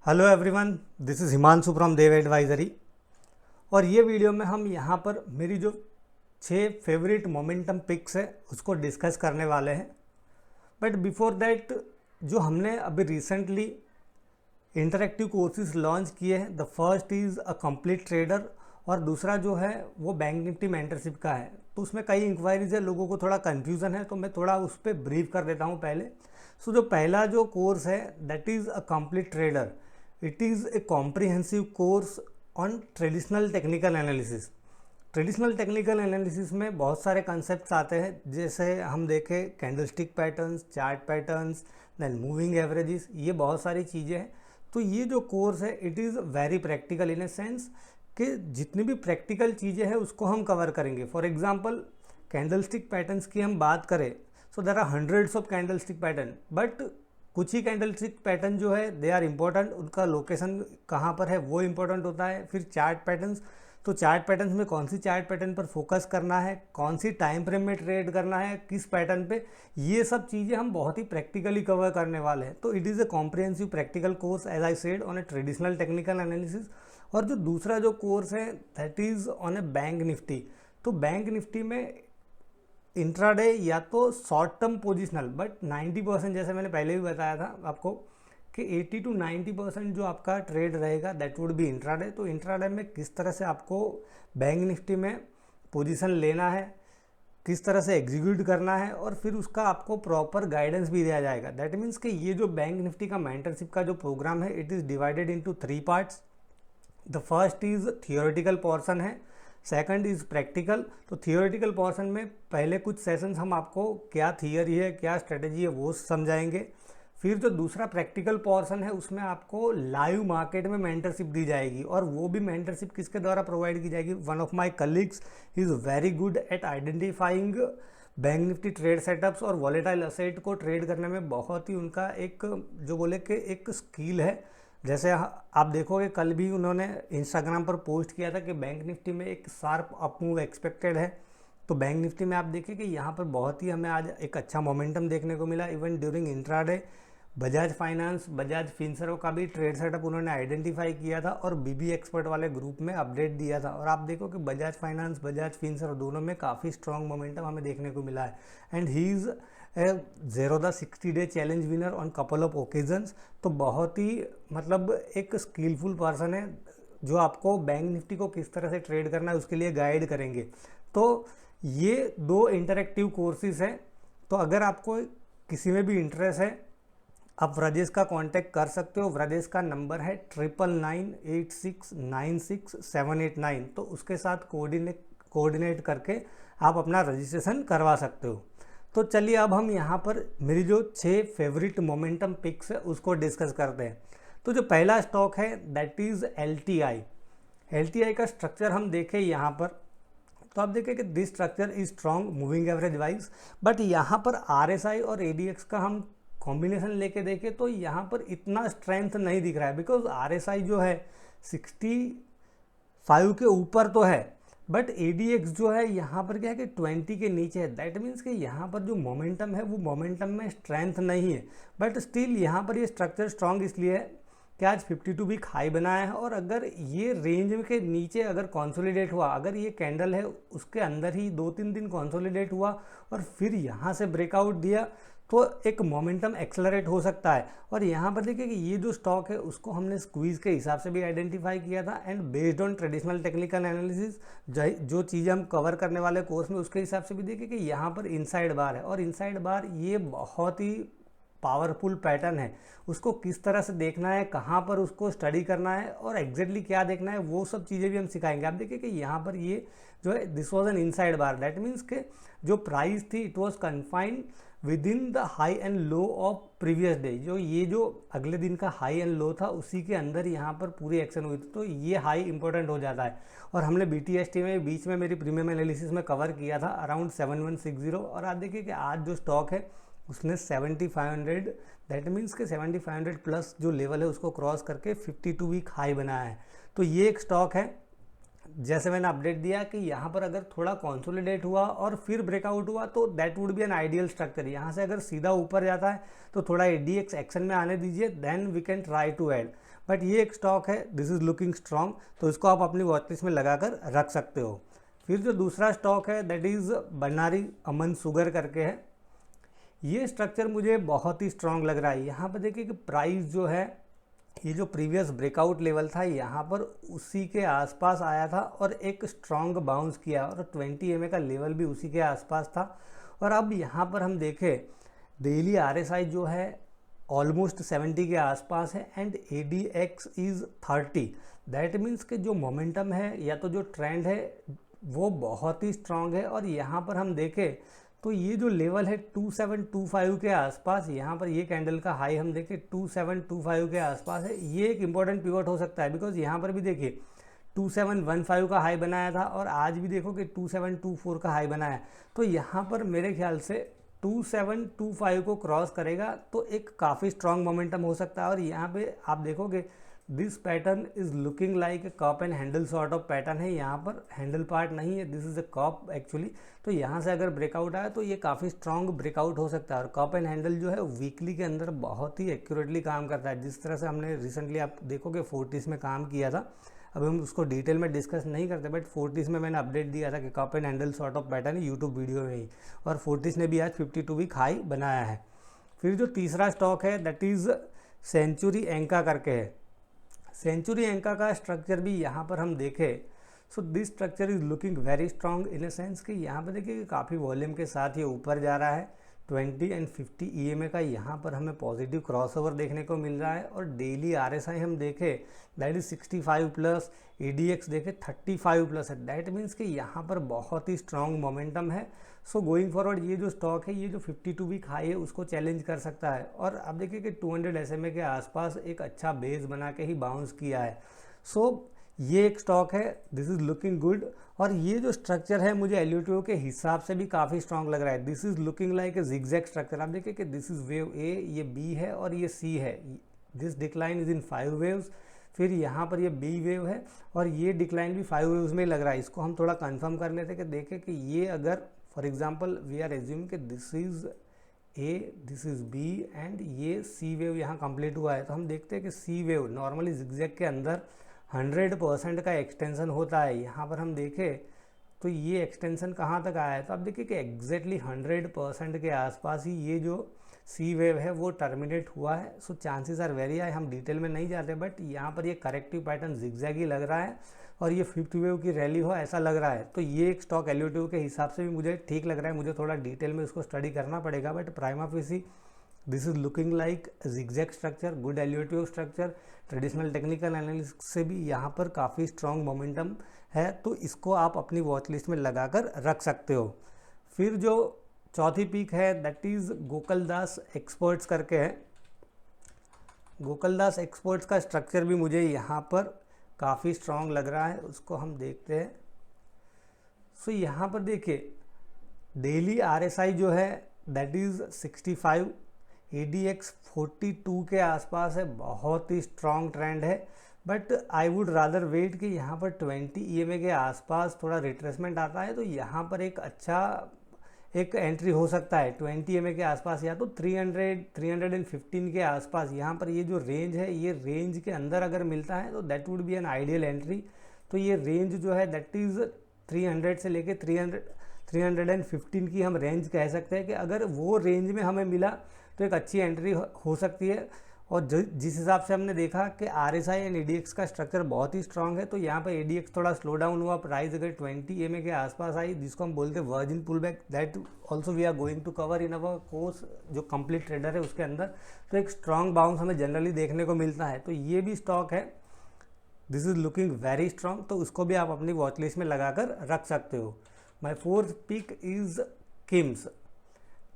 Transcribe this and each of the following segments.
Hello everyone, this is Himanshu from Dev advisory. और ये video में हम यहाँ पर मेरी जो 6 फेवरेट मोमेंटम पिक्स है उसको डिस्कस करने वाले हैं। बट बिफोर दैट, जो हमने अभी रिसेंटली इंटरेक्टिव कोर्सेज लॉन्च किए हैं, the first is a complete trader और दूसरा जो है वो बैंक निफ्टी मेंटरशिप का है। तो उसमें कई इंक्वायरीज है, लोगों को थोड़ा कन्फ्यूज़न है, तो मैं थोड़ा उस पर ब्रीफ कर देता हूँ पहले। सो जो पहला जो कोर्स है that is a complete trader. It is a comprehensive course on traditional technical analysis. Traditional technical analysis में बहुत सारे कंसेप्ट्स आते हैं, जैसे हम देखें candlestick patterns, chart patterns, then moving averages, ये बहुत सारी चीज़ें हैं। तो ये जो कोर्स है it is very practical in a sense कि जितनी भी प्रैक्टिकल चीज़ें हैं उसको हम कवर करेंगे। फॉर एग्जांपल कैंडलस्टिक पैटर्न्स की हम बात करें, so there are hundreds of candlestick pattern, but कुछ ही कैंडलस्टिक पैटर्न जो है दे आर इम्पोर्टेंट, उनका लोकेशन कहाँ पर है वो इम्पोर्टेंट होता है। फिर चार्ट पैटर्न्स, तो चार्ट पैटर्न्स में कौन सी चार्ट पैटर्न पर फोकस करना है, कौन सी टाइम फ्रेम में ट्रेड करना है, किस पैटर्न पे, ये सब चीज़ें हम बहुत ही प्रैक्टिकली कवर करने वाले हैं। तो it is a comprehensive practical course as I said on a traditional technical analysis. और जो दूसरा जो कोर्स है that is on a bank Nifty. तो बैंक निफ्टी में इंट्राडे या तो शॉर्ट टर्म पोजिशनल, बट 90%, जैसे मैंने पहले भी बताया था आपको कि 80 to 90% जो आपका ट्रेड रहेगा दैट वुड बी इंट्राडे। तो इंट्राडे में किस तरह से आपको बैंक निफ्टी में पोजीशन लेना है, किस तरह से एग्जीक्यूट करना है, और फिर उसका आपको प्रॉपर गाइडेंस भी दिया जाएगा। दैट मीन्स कि ये जो बैंक निफ्टी का मेंटरशिप का जो प्रोग्राम है it is divided into 3 parts. The first is theoretical portion है, सेकंड इज़ प्रैक्टिकल। तो थियोरेटिकल पोर्शन में पहले कुछ सेशंस हम आपको क्या थियरी है, क्या स्ट्रेटजी है वो समझाएंगे। फिर जो दूसरा प्रैक्टिकल पोर्शन है उसमें आपको लाइव मार्केट में मेंटरशिप दी जाएगी, और वो भी मेंटरशिप किसके द्वारा प्रोवाइड की जाएगी। One of my colleagues is very good at identifying bank Nifty trade setups, और वॉलेटाइल असेट को ट्रेड करने में बहुत ही उनका एक जो बोले कि एक स्किल है। जैसे आप देखोगे कल भी उन्होंने इंस्टाग्राम पर पोस्ट किया था कि बैंक निफ्टी में एक शार्प अप मूव एक्सपेक्टेड है। तो बैंक निफ्टी में आप देखिए कि यहाँ पर बहुत ही हमें आज एक अच्छा मोमेंटम देखने को मिला। Even during intraday Bajaj finance, Bajaj Finserv का भी ट्रेड सेटअप उन्होंने आइडेंटिफाई किया था और बीबी एक्सपर्ट वाले ग्रुप में अपडेट दिया था। और आप देखो कि बजाज फाइनेंस, बजाज फिनसर्व दोनों में काफ़ी स्ट्रॉन्ग मोमेंटम हमें देखने को मिला है। And he is zero the 60-day challenge winner on couple of occasions. तो बहुत ही मतलब एक स्किलफुल पर्सन है जो आपको बैंक निफ्टी को किस तरह से ट्रेड करना है उसके लिए गाइड करेंगे। तो ये 2 इंटरेक्टिव कोर्सेज हैं। तो अगर आपको किसी में भी इंटरेस्ट है आप व्रजेश का कांटेक्ट कर सकते हो। व्रजेश का नंबर है 9998696789। तो उसके साथ कोऑर्डिनेट करके आप अपना रजिस्ट्रेशन करवा सकते हो। तो चलिए अब हम यहाँ पर मेरी जो 6 फेवरेट मोमेंटम पिक्स है उसको डिस्कस करते हैं। तो जो पहला स्टॉक है दैट इज़ LTI। LTI का स्ट्रक्चर हम देखें यहाँ पर, तो आप देखें कि this structure is strong moving average wise, but यहाँ पर RSI और ADX का हम कॉम्बिनेशन लेके देखें तो यहाँ पर इतना स्ट्रेंथ नहीं दिख रहा है। बिकॉज RSI जो है 65 के ऊपर तो है, बट ADX जो है यहाँ पर क्या है कि 20 के नीचे है। दैट मीन्स कि यहाँ पर जो मोमेंटम है वो मोमेंटम में स्ट्रेंथ नहीं है, बट स्टिल यहाँ पर ये स्ट्रक्चर स्ट्रॉन्ग इसलिए है कि आज 52 वीक हाई बनाया है। और अगर ये रेंज के नीचे अगर कंसोलिडेट हुआ, अगर ये कैंडल है उसके अंदर ही 2-3 दिन कंसोलिडेट हुआ और फिर यहाँ से ब्रेकआउट दिया तो एक मोमेंटम एक्सेलरेट हो सकता है। और यहाँ पर देखिए कि ये जो स्टॉक है उसको हमने स्क्वीज़ के हिसाब से भी आइडेंटिफाई किया था, and based on traditional technical analysis जो चीज़ें हम कवर करने वाले कोर्स में उसके हिसाब से भी देखिए कि यहाँ पर इनसाइड बार है, और इनसाइड बार ये बहुत ही पावरफुल पैटर्न है। उसको किस तरह से देखना है, कहाँ पर उसको स्टडी करना है और एग्जैक्टली क्या देखना है वो सब चीज़ें भी हम सिखाएंगे। आप देखिए कि यहाँ पर ये जो है this was an inside bar. That means के जो प्राइस थी it was confined with in the high and low of previous day. जो ये जो अगले दिन का हाई एंड लो था उसी के अंदर यहाँ पर पूरी एक्शन हुई थी, तो ये हाई इंपॉर्टेंट हो जाता है। और हमने BTST में बीच में मेरी प्रीमियम एनालिसिस में कवर किया था अराउंड 7160। और आप देखिए कि आज जो स्टॉक है उसने 7500, दैट मीन्स के 7500 प्लस जो लेवल है उसको क्रॉस करके 52 वीक हाई बनाया है। तो ये एक स्टॉक है जैसे मैंने अपडेट दिया कि यहाँ पर अगर थोड़ा कंसोलिडेट हुआ और फिर ब्रेकआउट हुआ तो that would be an ideal structure. यहाँ से अगर सीधा ऊपर जाता है तो थोड़ा ADX एक्शन में आने दीजिए, then we can try to add. But ये एक स्टॉक है, दिस इज़ लुकिंग स्ट्रॉन्ग, तो इसको आप अपनी वॉच लिस्ट में लगाकर रख सकते हो। फिर जो दूसरा स्टॉक है दैट इज़ बनारी अमन शुगर करके है। ये स्ट्रक्चर मुझे बहुत ही स्ट्रॉन्ग लग रहा है। यहाँ पर देखिए कि प्राइस जो है, ये जो प्रीवियस ब्रेकआउट लेवल था यहाँ पर उसी के आसपास आया था और एक स्ट्रॉन्ग बाउंस किया, और 20 EMA का लेवल भी उसी के आसपास था। और अब यहाँ पर हम देखें डेली RSI जो है ऑलमोस्ट 70 के आसपास है and ADX is 30। That means कि जो मोमेंटम है या तो जो ट्रेंड है वो बहुत ही स्ट्रांग है। और यहाँ पर हम देखें तो ये जो लेवल है 2725 के आसपास, यहाँ पर ये कैंडल का हाई हम देखें 2725 के आसपास है। ये एक इम्पॉर्टेंट पिवट हो सकता है, बिकॉज यहाँ पर भी देखिए 2715 का हाई बनाया था और आज भी देखो कि 2724 का हाई बनाया। तो यहाँ पर मेरे ख्याल से 2725 को क्रॉस करेगा तो एक काफ़ी स्ट्रॉन्ग मोमेंटम हो सकता है। और यहाँ पे आप देखोगे this pattern is looking like a cup and handle sort of pattern है। यहाँ पर हैंडल पार्ट नहीं है, this is a cup actually. तो यहाँ से अगर ब्रेकआउट आया तो ये काफ़ी स्ट्रॉन्ग ब्रेकआउट हो सकता है। और कप एंड हैंडल जो है वीकली के अंदर बहुत ही एक्यूरेटली काम करता है, जिस तरह से हमने रिसेंटली आप देखोगे 40s में काम किया था। अब हम उसको डिटेल में डिस्कस नहीं करते, बट 40s में मैंने अपडेट दिया था कि cup and handle sort of pattern YouTube video में ही, और 40s ने भी आज 52 वीक हाई बनाया है। फिर जो तीसरा स्टॉक है दैट इज़ सेंचुरी एंका करके है। सेंचुरी एंका का स्ट्रक्चर भी यहाँ पर हम देखें, so this structure is looking very strong in a sense कि यहाँ पर देखिए काफ़ी वॉल्यूम के साथ ये ऊपर जा रहा है। 20 एंड 50 EMA का यहाँ पर हमें पॉजिटिव क्रॉसओवर देखने को मिल रहा है। और डेली RSI हम देखें दैट इज 65 प्लस, ADX देखें 35 प्लस है। दैट मीन्स कि यहाँ पर बहुत ही स्ट्रॉन्ग मोमेंटम है। सो गोइंग फॉरवर्ड ये जो स्टॉक है, ये जो 52 वीक हाई है उसको चैलेंज कर सकता है। और अब देखिए कि 200 SMA के आसपास एक अच्छा बेस बना के ही बाउंस किया है। सो ये एक स्टॉक है, दिस इज़ लुकिंग गुड। और ये जो स्ट्रक्चर है मुझे LUTO के हिसाब से भी काफ़ी स्ट्रॉन्ग लग रहा है। This is looking like a zigzag structure. आप देखिए कि दिस इज़ वेव A, ये B है और ये C है। This decline is in 5 waves. फिर यहाँ पर ये B वेव है और ये डिक्लाइन भी 5 वेव्स में लग रहा है। इसको हम थोड़ा कंफर्म कर लेते कि देखें कि ये अगर for example we are assume कि this is A, this is B and ये C वेव यहाँ कंप्लीट हुआ है, तो हम देखते हैं कि C वेव नॉर्मली जिगजैग के अंदर 100% का एक्सटेंशन होता है। यहाँ पर हम देखें तो ये एक्सटेंशन कहाँ तक आया है, तो आप देखिए कि एग्जैक्टली 100% के आसपास ही ये जो सी वेव है वो टर्मिनेट हुआ है। So chances are very high, हम डिटेल में नहीं जाते, बट यहाँ पर ये करेक्टिव पैटर्न जिगजैग ही लग रहा है और ये 5th वेव की रैली हो ऐसा लग रहा है। तो ये एक स्टॉक LUTO के हिसाब से भी मुझे ठीक लग रहा है। मुझे थोड़ा डिटेल में उसको स्टडी करना पड़ेगा, but prima facie this is looking like zigzag structure, good LUTO structure. Traditional technical analysis से भी यहाँ पर काफ़ी स्ट्रॉन्ग मोमेंटम है, तो इसको आप अपनी वॉच लिस्ट में लगाकर रख सकते हो। फिर जो चौथी पिक है दैट इज़ गोकुलदास एक्सपर्ट्स करके है। गोकुलदास एक्सपर्ट्स का स्ट्रक्चर भी मुझे यहाँ पर काफ़ी स्ट्रॉन्ग लग रहा है, उसको हम देखते हैं। सो यहाँ पर देखिए डेली RSI जो है दैट इज़ 65, ADX 42 के आसपास है, बहुत ही स्ट्रॉन्ग ट्रेंड है। But I would rather wait कि यहाँ पर 20 EMA के आसपास थोड़ा रिट्रेसमेंट आता है तो यहाँ पर एक अच्छा एक एंट्री हो सकता है 20 EMA के आसपास, या तो 315 के आसपास। यहाँ पर ये जो रेंज है, ये रेंज के अंदर अगर मिलता है तो that would be an ideal entry. तो ये रेंज जो है दैट इज़ 300 से लेके 315 की हम रेंज कह सकते हैं कि अगर वो रेंज में हमें मिला तो एक अच्छी एंट्री हो सकती है। और जिस हिसाब से हमने देखा कि RSI एंड ADX का स्ट्रक्चर बहुत ही स्ट्रांग है, तो यहाँ पर ADX थोड़ा स्लो डाउन हुआ, प्राइस अगर 20 EMA के आसपास आई, जिसको हम बोलते हैं virgin pullback, that also we are going to cover in our course जो कंप्लीट ट्रेडर है उसके अंदर। तो एक स्ट्रॉन्ग बाउंस हमें जनरली देखने को मिलता है, तो ये भी स्टॉक है, this is looking very strong, तो उसको भी आप अपनी वॉच लिस्ट में लगाकर रख सकते हो। My fourth pick is KIMS,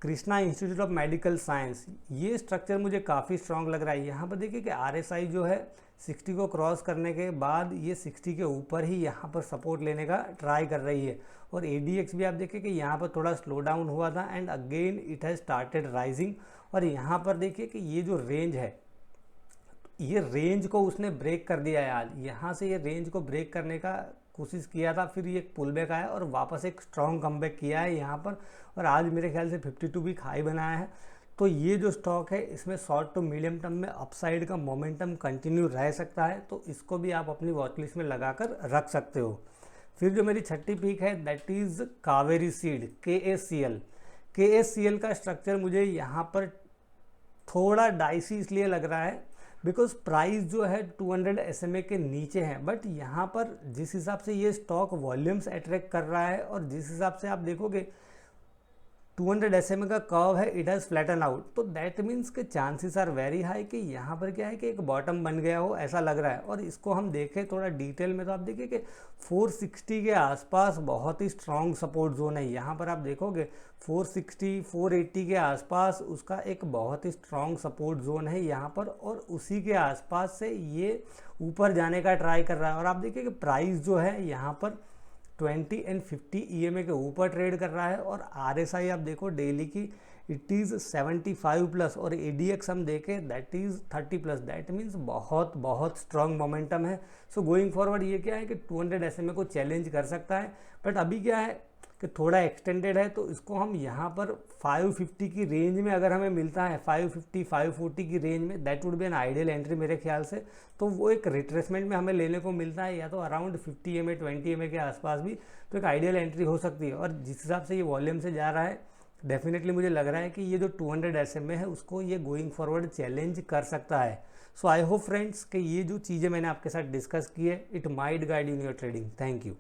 Krishna institute of medical science. ये स्ट्रक्चर मुझे काफ़ी स्ट्रॉन्ग लग रहा है। यहाँ पर देखिए कि RSI जो है 60 को क्रॉस करने के बाद ये 60 के ऊपर ही यहाँ पर सपोर्ट लेने का ट्राई कर रही है। और ADX भी आप देखिए कि यहाँ पर थोड़ा स्लो डाउन हुआ था and again it has started rising. और यहाँ पर देखिए कि ये जो रेंज है, ये रेंज को उसने ब्रेक कर दिया है। आज यहाँ से ये रेंज को ब्रेक करने का कोशिश किया था, फिर ये एक पुल बैक आया और वापस एक स्ट्रॉन्ग कमबैक किया है यहाँ पर, और आज मेरे ख्याल से 52 वीक हाई बनाया है। तो ये जो स्टॉक है इसमें शॉर्ट टू मीडियम टर्म में अपसाइड का मोमेंटम कंटिन्यू रह सकता है, तो इसको भी आप अपनी वॉच लिस्ट में लगाकर रख सकते हो। फिर जो मेरी छठी पिक है that is Kaveri seed KSCL। KSCL का स्ट्रक्चर मुझे यहाँ पर थोड़ा डाइसी इसलिए लग रहा है बिकॉज प्राइस जो है 200 SMA के नीचे है, बट यहाँ पर जिस हिसाब से ये स्टॉक वॉल्यूम्स अट्रैक्ट कर रहा है और जिस हिसाब से आप देखोगे 200 SMA का कर्व है, इट हैज़ फ्लैटन आउट, तो दैट मीन्स के चांसेस आर वेरी हाई कि यहाँ पर क्या है कि एक बॉटम बन गया हो, ऐसा लग रहा है। और इसको हम देखें थोड़ा डिटेल में तो आप देखिए कि 460 के आसपास बहुत ही स्ट्रॉन्ग सपोर्ट जोन है। यहाँ पर आप देखोगे 460 480 के आसपास उसका एक बहुत ही स्ट्रॉन्ग सपोर्ट जोन है यहाँ पर, और उसी के आसपास से ये ऊपर जाने का ट्राई कर रहा है। और आप देखिए कि प्राइस जो है यहाँ पर 20 एंड 50 EMA के ऊपर ट्रेड कर रहा है, और RSI आप देखो डेली की इट इज़ 75 प्लस, और ADX हम देखें that is 30 plus. That means बहुत बहुत स्ट्रॉन्ग मोमेंटम है। सो गोइंग फॉरवर्ड ये क्या है कि 200 SMA को चैलेंज कर सकता है, बट अभी क्या है कि थोड़ा एक्सटेंडेड है, तो इसको हम यहाँ पर 550 की रेंज में अगर हमें मिलता है 550 540 की रेंज में, that would be an ideal entry मेरे ख्याल से। तो वो एक रिट्रेसमेंट में हमें लेने को मिलता है या तो अराउंड 50 EMA 20 EMA के आसपास भी, तो एक आइडियल एंट्री हो सकती है। और जिस हिसाब से ये वॉल्यूम से जा रहा है डेफिनेटली मुझे लग रहा है कि ये जो 200 SMA है उसको ये गोइंग फॉरवर्ड चैलेंज कर सकता है। सो आई होप फ्रेंड्स कि ये जो चीज़ें मैंने आपके साथ डिस्कस की है it might guide in your trading. Thank you.